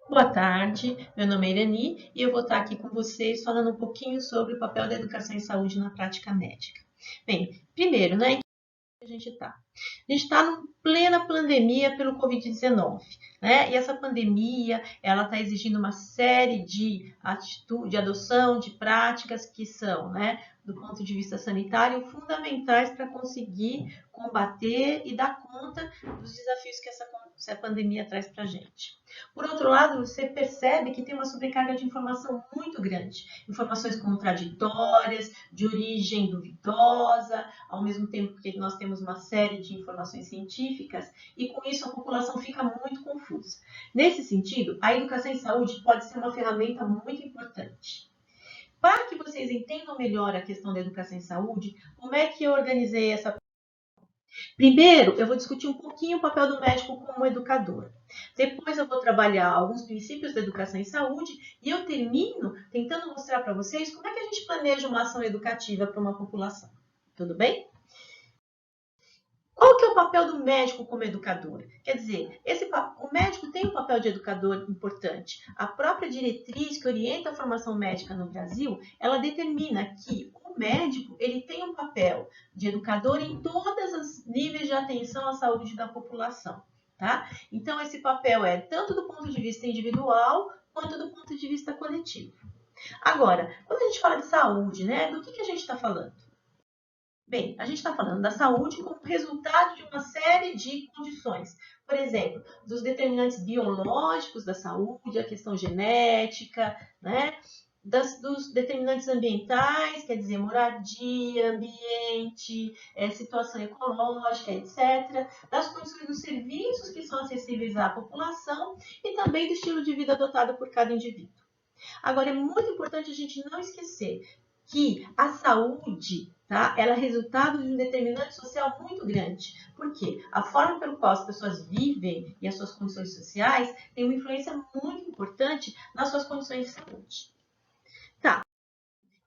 Boa tarde, meu nome é Irani e eu vou estar aqui com vocês falando um pouquinho sobre o papel da educação em saúde na prática médica. Bem, primeiro, né, em que a gente está? A gente está em plena pandemia pelo Covid-19, né? E essa pandemia, ela está exigindo uma série de atitude, de adoção de práticas que são, né, do ponto de vista sanitário, fundamentais para conseguir combater e dar conta dos desafios que essa pandemia traz para a gente. Por outro lado, você percebe que tem uma sobrecarga de informação muito grande, informações contraditórias, de origem duvidosa, ao mesmo tempo que nós temos uma série de informações científicas, e com isso a população fica muito confusa. Nesse sentido, a educação em saúde pode ser uma ferramenta muito importante. Para que vocês entendam melhor a questão da educação em saúde, como é que eu organizei essa. Primeiro, eu vou discutir um pouquinho o papel do médico como educador. Depois, eu vou trabalhar alguns princípios da educação em saúde e eu termino tentando mostrar para vocês como é que a gente planeja uma ação educativa para uma população. Tudo bem? Qual que é o papel do médico como educador? Quer dizer, o médico tem um papel de educador importante. A própria diretriz que orienta a formação médica no Brasil, ela determina que o médico ele tem um papel de educador em todos os níveis de atenção à saúde da população. Tá? Então, esse papel é tanto do ponto de vista individual quanto do ponto de vista coletivo. Agora, quando a gente fala de saúde, né, do que a gente está falando? Bem, a gente está falando da saúde como resultado de uma série de condições. Por exemplo, dos determinantes biológicos da saúde, a questão genética, né? Dos determinantes ambientais, quer dizer, moradia, ambiente, situação ecológica, etc., das condições dos serviços que são acessíveis à população e também do estilo de vida adotado por cada indivíduo. Agora, é muito importante a gente não esquecer que a saúde, tá, ela é resultado de um determinante social muito grande. Por quê? A forma pelo qual as pessoas vivem e as suas condições sociais tem uma influência muito importante nas suas condições de saúde. Tá.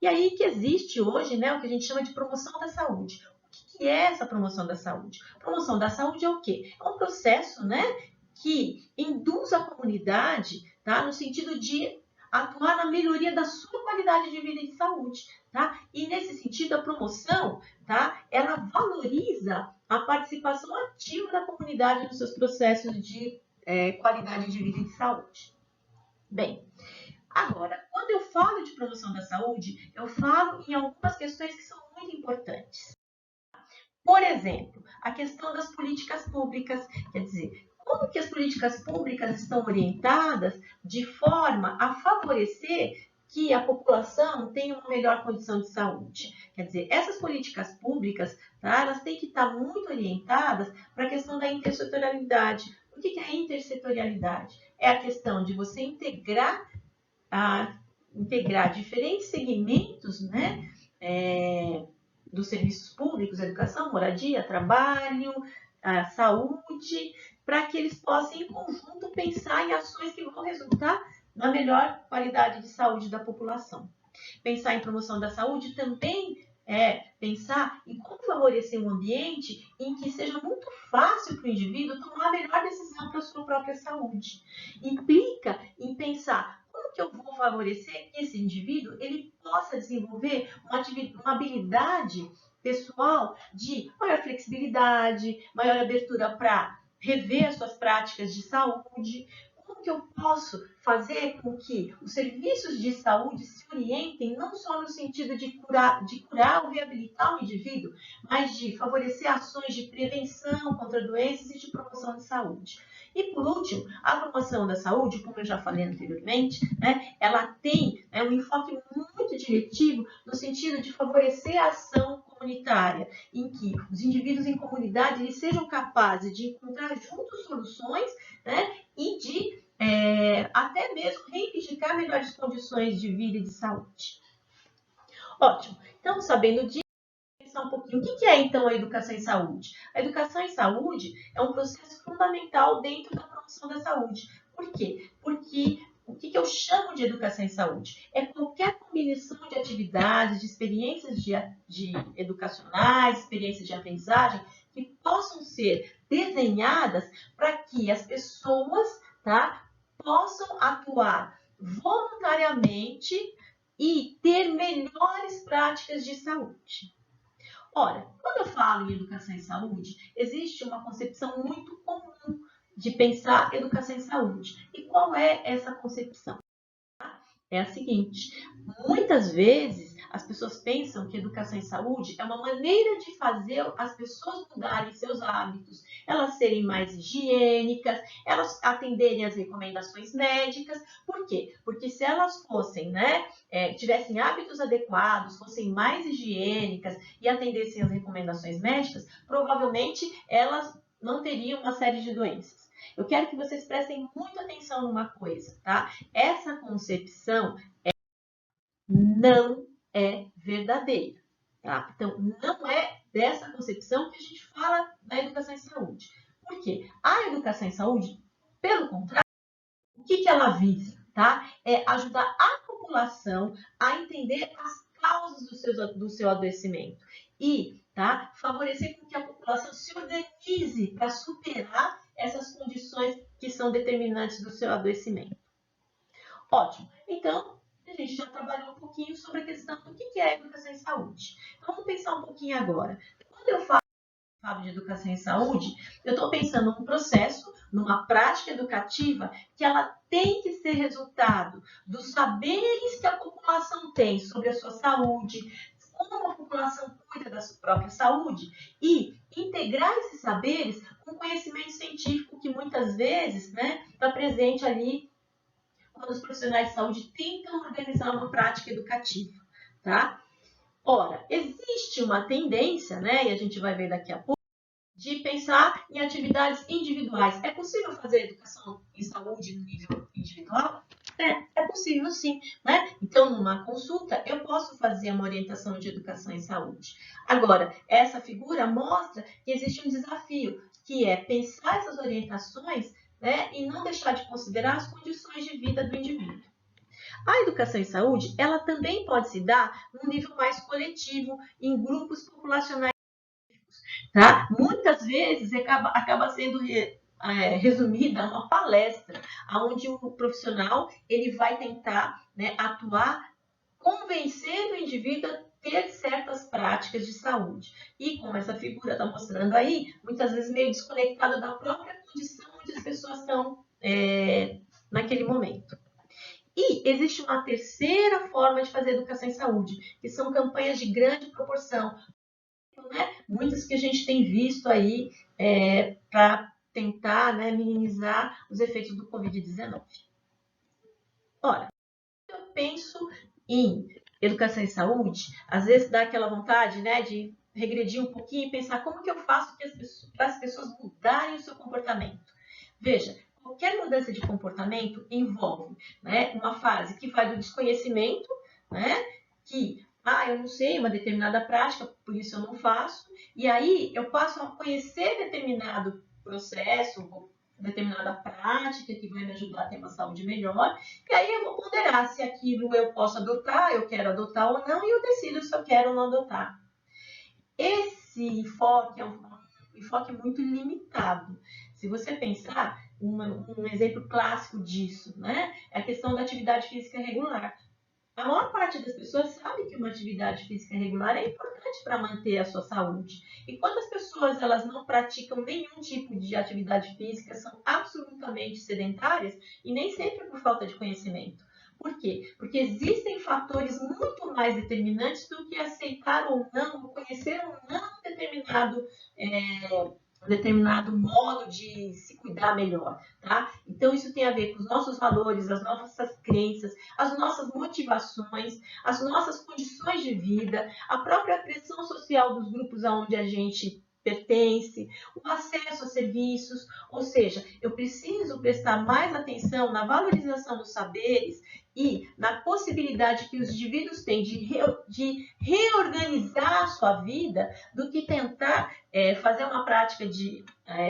E aí que existe hoje, né, o que a gente chama de promoção da saúde. O que é essa promoção da saúde? Promoção da saúde é o quê? É um processo, né, que induz a comunidade, tá, no sentido de atuar na melhoria da sua qualidade de vida e de saúde, tá? E nesse sentido a promoção, tá, ela valoriza a participação ativa da comunidade nos seus processos de qualidade de vida e de saúde. Bem, agora, quando eu falo de promoção da saúde, eu falo em algumas questões que são muito importantes. Por exemplo, a questão das políticas públicas, quer dizer, como que as políticas públicas estão orientadas de forma a favorecer que a população tenha uma melhor condição de saúde. Quer dizer, essas políticas públicas, tá, elas têm que estar muito orientadas para a questão da intersetorialidade. O que é a intersetorialidade? É a questão de você integrar diferentes segmentos, né, dos serviços públicos, educação, moradia, trabalho, saúde, para que eles possam, em conjunto, pensar em ações que vão resultar na melhor qualidade de saúde da população. Pensar em promoção da saúde também é pensar em como favorecer um ambiente em que seja muito fácil para o indivíduo tomar a melhor decisão para a sua própria saúde. Implica em pensar como que eu vou favorecer que esse indivíduo ele possa desenvolver uma habilidade pessoal de maior flexibilidade, maior abertura para rever as suas práticas de saúde. Como que eu posso fazer com que os serviços de saúde se orientem não só no sentido de curar ou reabilitar o indivíduo, mas de favorecer ações de prevenção contra doenças e de promoção de saúde. E por último, a promoção da saúde, como eu já falei anteriormente, né, ela tem um enfoque muito diretivo no sentido de favorecer a ação comunitária, em que os indivíduos em comunidade eles sejam capazes de encontrar juntos soluções, né, e de até mesmo reivindicar melhores condições de vida e de saúde. Ótimo. Então, sabendo disso, pensar um pouquinho. O que é, então, a educação em saúde? A educação em saúde é um processo fundamental dentro da promoção da saúde. Por quê? Porque o que eu chamo de educação em saúde? É qualquer combinação de atividades, de experiências de educacionais, experiências de aprendizagem, que possam ser desenhadas para que as pessoas, tá, possam atuar voluntariamente e ter melhores práticas de saúde. Ora, quando eu falo em educação em saúde, existe uma concepção muito comum de pensar educação em saúde. E qual é essa concepção? É a seguinte: muitas vezes as pessoas pensam que educação em saúde é uma maneira de fazer as pessoas mudarem seus hábitos, elas serem mais higiênicas, elas atenderem às recomendações médicas. Por quê? Porque se elas fossem, tivessem hábitos adequados, fossem mais higiênicas e atendessem às recomendações médicas, provavelmente elas não teriam uma série de doenças. Eu quero que vocês prestem muita atenção numa coisa, tá? Essa concepção não é verdadeira, tá? Então, não é dessa concepção que a gente fala da educação em saúde. Por quê? A educação em saúde, pelo contrário, o que ela visa, tá? É ajudar a população a entender as causas do seu adoecimento e, tá, favorecer com que a população se organize para superar essas condições que são determinantes do seu adoecimento. Ótimo. Então, a gente já trabalhou um pouquinho sobre a questão do que é educação em saúde. Então, vamos pensar um pouquinho agora. Quando eu falo de educação em saúde, eu estou pensando num processo, numa prática educativa que ela tem que ser resultado dos saberes que a população tem sobre a sua saúde, como a população cuida da sua própria saúde e integrar esses saberes com conhecimento científico que muitas vezes está presente ali quando os profissionais de saúde tentam organizar uma prática educativa, tá? Ora, existe uma tendência, e a gente vai ver daqui a pouco, de pensar em atividades individuais. É possível fazer educação em saúde no nível individual? É possível sim, Então, numa consulta, eu posso fazer uma orientação de educação em saúde. Agora, essa figura mostra que existe um desafio, que é pensar essas orientações, e não deixar de considerar as condições de vida do indivíduo. A educação em saúde, ela também pode se dar num nível mais coletivo, em grupos populacionais. Tá? Muitas vezes acaba sendo resumida a uma palestra, onde o profissional ele vai tentar atuar, convencendo o indivíduo a ter certas práticas de saúde. E como essa figura está mostrando aí, muitas vezes meio desconectado da própria condição onde as pessoas estão naquele momento. E existe uma terceira forma de fazer educação em saúde, que são campanhas de grande proporção, muitas que a gente tem visto aí para tentar minimizar os efeitos do Covid-19. Ora, eu penso em educação em saúde, às vezes dá aquela vontade de regredir um pouquinho e pensar como que eu faço para as pessoas mudarem o seu comportamento. Veja, qualquer mudança de comportamento envolve uma fase que vai do desconhecimento, que eu não sei uma determinada prática, por isso eu não faço. E aí eu passo a conhecer determinado processo, determinada prática que vai me ajudar a ter uma saúde melhor. E aí eu vou ponderar se aquilo eu posso adotar, eu quero adotar ou não, e eu decido se eu quero ou não adotar. Esse enfoque é um enfoque muito limitado. Se você pensar, um exemplo clássico disso, é a questão da atividade física regular. A maior parte das pessoas sabe que uma atividade física regular é importante para manter a sua saúde. E quando as pessoas elas não praticam nenhum tipo de atividade física, são absolutamente sedentárias e nem sempre por falta de conhecimento. Por quê? Porque existem fatores muito mais determinantes do que aceitar ou não, ou conhecer ou não determinado modo de se cuidar melhor, tá? Então, isso tem a ver com os nossos valores, as nossas crenças, as nossas motivações, as nossas condições de vida, a própria pressão social dos grupos aonde a gente pertence, o acesso a serviços, ou seja, eu preciso prestar mais atenção na valorização dos saberes e na possibilidade que os indivíduos têm de reorganizar a sua vida do que tentar fazer uma prática de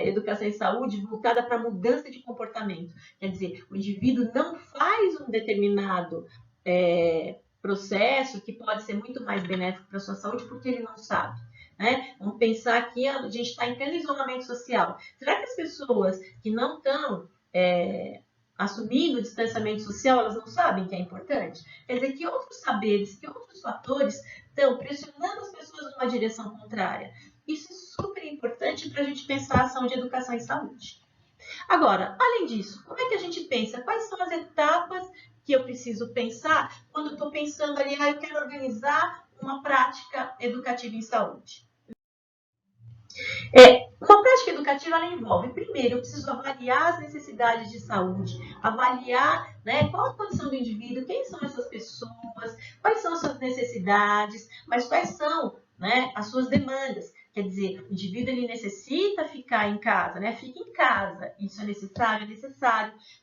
educação em saúde voltada para mudança de comportamento. Quer dizer, o indivíduo não faz um determinado processo que pode ser muito mais benéfico para a sua saúde porque ele não sabe. Vamos pensar que a gente está em pleno isolamento social. Será que as pessoas que não estão assumindo o distanciamento social, elas não sabem que é importante? Quer dizer, que outros saberes, que outros fatores estão pressionando as pessoas numa direção contrária? Isso é super importante para a gente pensar a ação de educação e saúde. Agora, além disso, como é que a gente pensa? Quais são as etapas que eu preciso pensar quando estou pensando ali, eu quero organizar uma prática educativa em saúde? Uma prática educativa ela envolve, primeiro, eu preciso avaliar as necessidades de saúde, avaliar, né, qual a condição do indivíduo, quem são essas pessoas, quais são as suas necessidades, mas quais são, né, as suas demandas. Quer dizer, o indivíduo ele necessita ficar em casa, né? Fica em casa, isso é necessário,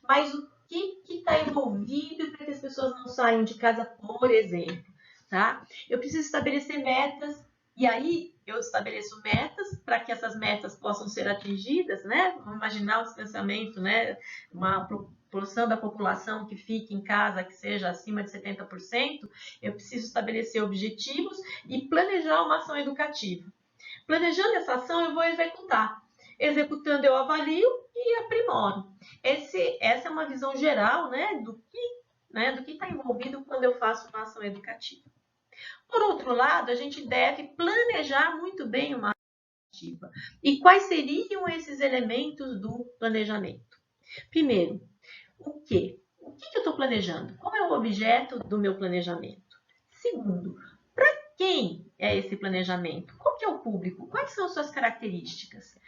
mas o que está envolvido para que as pessoas não saiam de casa, por exemplo, tá? Eu preciso estabelecer metas, e aí eu estabeleço metas para que essas metas possam ser atingidas, né? Vamos imaginar o distanciamento, né? Uma proporção da população que fique em casa que seja acima de 70%, eu preciso estabelecer objetivos e planejar uma ação educativa. Planejando essa ação, eu vou executar. Executando, eu avalio e aprimoro. Essa é uma visão geral, né, do que está envolvido quando eu faço uma ação educativa. Por outro lado, a gente deve planejar muito bem uma ação educativa. E quais seriam esses elementos do planejamento? Primeiro, o quê? O que eu estou planejando? Qual é o objeto do meu planejamento? Segundo, para quem é esse planejamento? Qual que é o público? Quais são suas características?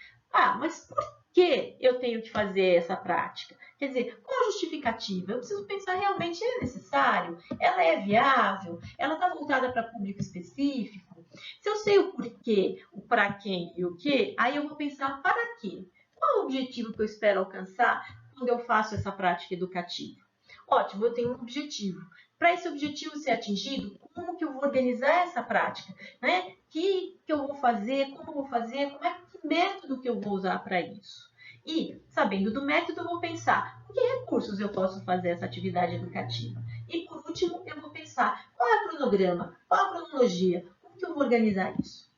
Mas por que eu tenho que fazer essa prática? Quer dizer, qual a justificativa? Eu preciso pensar realmente, é necessário? Ela é viável? Ela está voltada para público específico? Se eu sei o porquê, o para quem e o que, aí eu vou pensar para quê? Qual o objetivo que eu espero alcançar quando eu faço essa prática educativa? Ótimo, eu tenho um objetivo. Para esse objetivo ser atingido, como que eu vou organizar essa prática? Né? Que eu vou fazer? Como eu vou fazer? Que método que eu vou usar para isso? E, sabendo do método, eu vou pensar com que recursos eu posso fazer essa atividade educativa. E, por último, eu vou pensar qual é o cronograma, qual a cronologia, como que eu vou organizar isso?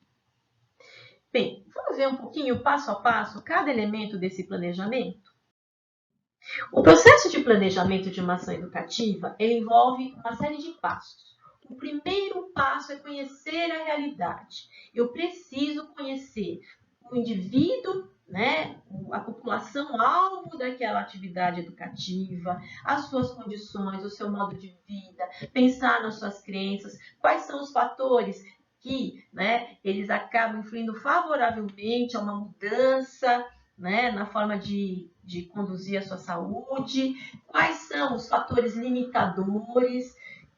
Bem, vamos ver um pouquinho, passo a passo, cada elemento desse planejamento? O processo de planejamento de uma ação educativa envolve uma série de passos. O primeiro passo é conhecer a realidade. Eu preciso conhecer o indivíduo, né, a população alvo daquela atividade educativa, as suas condições, o seu modo de vida, pensar nas suas crenças, quais são os fatores que, né, eles acabam influindo favoravelmente a uma mudança, né, na forma de conduzir a sua saúde, quais são os fatores limitadores,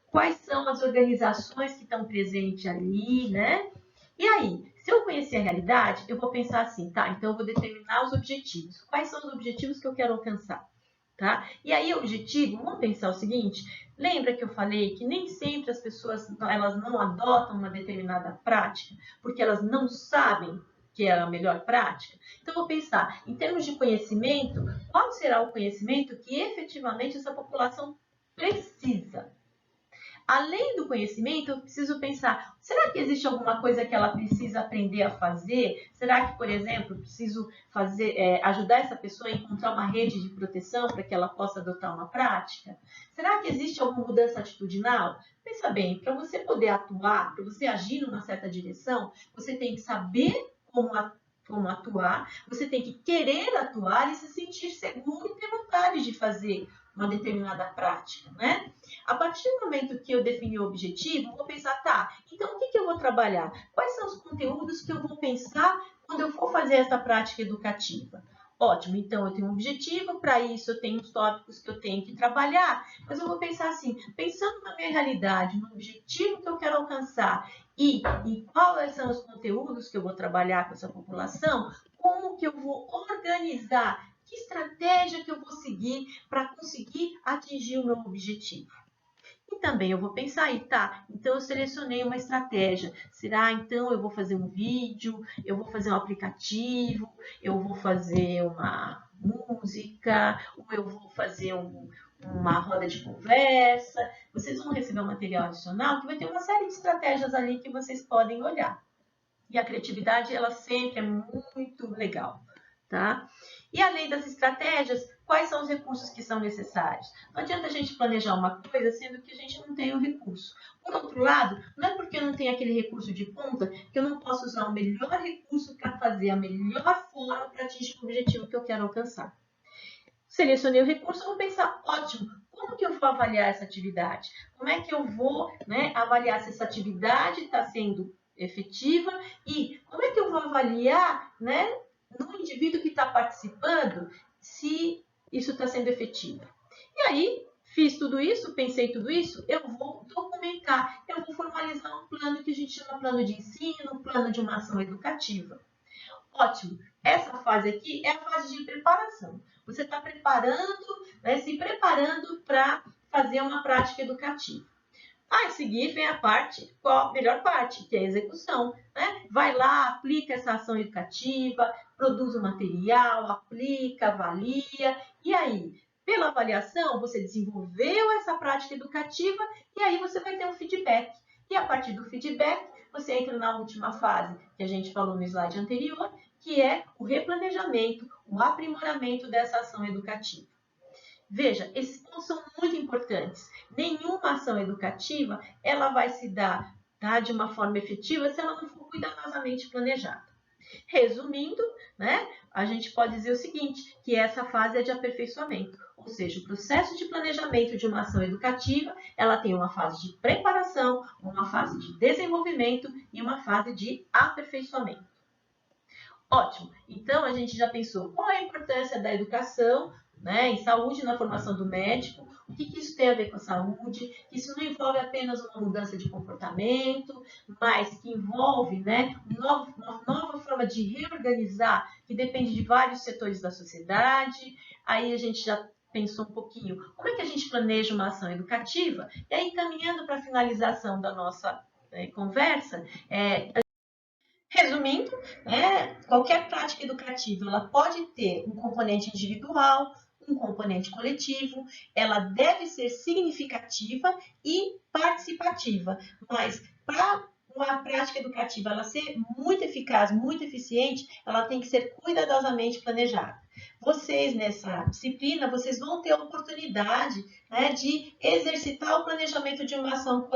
quais são as organizações que estão presentes ali, né? E aí, se eu conhecer a realidade, eu vou pensar assim, tá, então eu vou determinar os objetivos. Quais são os objetivos que eu quero alcançar? Tá? E aí, o objetivo, vamos pensar o seguinte, lembra que eu falei que nem sempre as pessoas elas não adotam uma determinada prática porque elas não sabem que é a melhor prática? Então, eu vou pensar, em termos de conhecimento, qual será o conhecimento que efetivamente essa população precisa? Além do conhecimento, eu preciso pensar, será que existe alguma coisa que ela precisa aprender a fazer? Será que, por exemplo, preciso ajudar essa pessoa a encontrar uma rede de proteção para que ela possa adotar uma prática? Será que existe alguma mudança atitudinal? Pensa bem, para você poder atuar, para você agir numa certa direção, você tem que saber como atuar, você tem que querer atuar e se sentir seguro e ter vontade de fazer uma determinada prática, né? A partir do momento que eu defini o objetivo, eu vou pensar, tá, então o que eu vou trabalhar? Quais são os conteúdos que eu vou pensar quando eu for fazer essa prática educativa? Ótimo, então eu tenho um objetivo, para isso eu tenho os tópicos que eu tenho que trabalhar, mas eu vou pensar assim, pensando na minha realidade, no objetivo que eu quero alcançar e quais são os conteúdos que eu vou trabalhar com essa população, como que eu vou organizar, que estratégia que eu vou seguir para conseguir atingir o meu objetivo. E também eu vou pensar aí, tá, então eu selecionei uma estratégia. Será então eu vou fazer um vídeo, eu vou fazer um aplicativo, eu vou fazer uma música, ou eu vou fazer uma roda de conversa. Vocês vão receber um material adicional que vai ter uma série de estratégias ali que vocês podem olhar. E a criatividade, ela sempre é muito legal, tá? E além das estratégias, quais são os recursos que são necessários. Não adianta a gente planejar uma coisa sendo que a gente não tem o recurso. Por outro lado, não é porque eu não tenho aquele recurso de ponta que eu não posso usar o melhor recurso para fazer a melhor forma para atingir o objetivo que eu quero alcançar. Selecionei o recurso, vou pensar, ótimo, como que eu vou avaliar essa atividade? Como é que eu vou avaliar se essa atividade está sendo efetiva e como é que eu vou avaliar no indivíduo que está participando se isso está sendo efetivo? E aí, fiz tudo isso, pensei tudo isso, eu vou documentar, eu vou formalizar um plano que a gente chama plano de ensino, plano de uma ação educativa. Ótimo. Essa fase aqui é a fase de preparação. Você está preparando, se preparando para fazer uma prática educativa. A seguir vem a parte, qual a melhor parte, que é a execução. Vai lá, aplica essa ação educativa, produz o material, aplica, avalia. E aí, pela avaliação, você desenvolveu essa prática educativa e aí você vai ter um feedback. E a partir do feedback, você entra na última fase, que a gente falou no slide anterior, que é o replanejamento, o aprimoramento dessa ação educativa. Veja, esses pontos são muito importantes. Nenhuma ação educativa ela vai se dar de uma forma efetiva se ela não for cuidadosamente planejada. Resumindo, a gente pode dizer o seguinte, que essa fase é de aperfeiçoamento, ou seja, o processo de planejamento de uma ação educativa, ela tem uma fase de preparação, uma fase de desenvolvimento e uma fase de aperfeiçoamento. Ótimo, então a gente já pensou qual é a importância da educação em saúde na formação do médico, o que isso tem a ver com a saúde, que isso não envolve apenas uma mudança de comportamento, mas que envolve uma nova forma de reorganizar, que depende de vários setores da sociedade. Aí a gente já pensou um pouquinho como é que a gente planeja uma ação educativa, e aí caminhando para a finalização da nossa conversa, resumindo, qualquer prática educativa ela pode ter um componente individual, um componente coletivo, ela deve ser significativa e participativa, mas para uma prática educativa ela ser muito eficaz, muito eficiente, ela tem que ser cuidadosamente planejada. Vocês, nessa disciplina, vocês vão ter a oportunidade de exercitar o planejamento de uma ação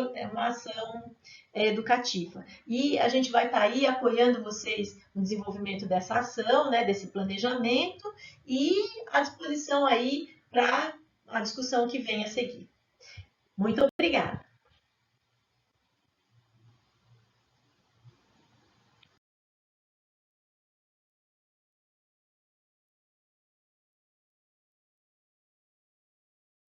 educativa. E a gente vai estar aí apoiando vocês no desenvolvimento dessa ação, desse planejamento e à disposição aí para a discussão que vem a seguir. Muito obrigada.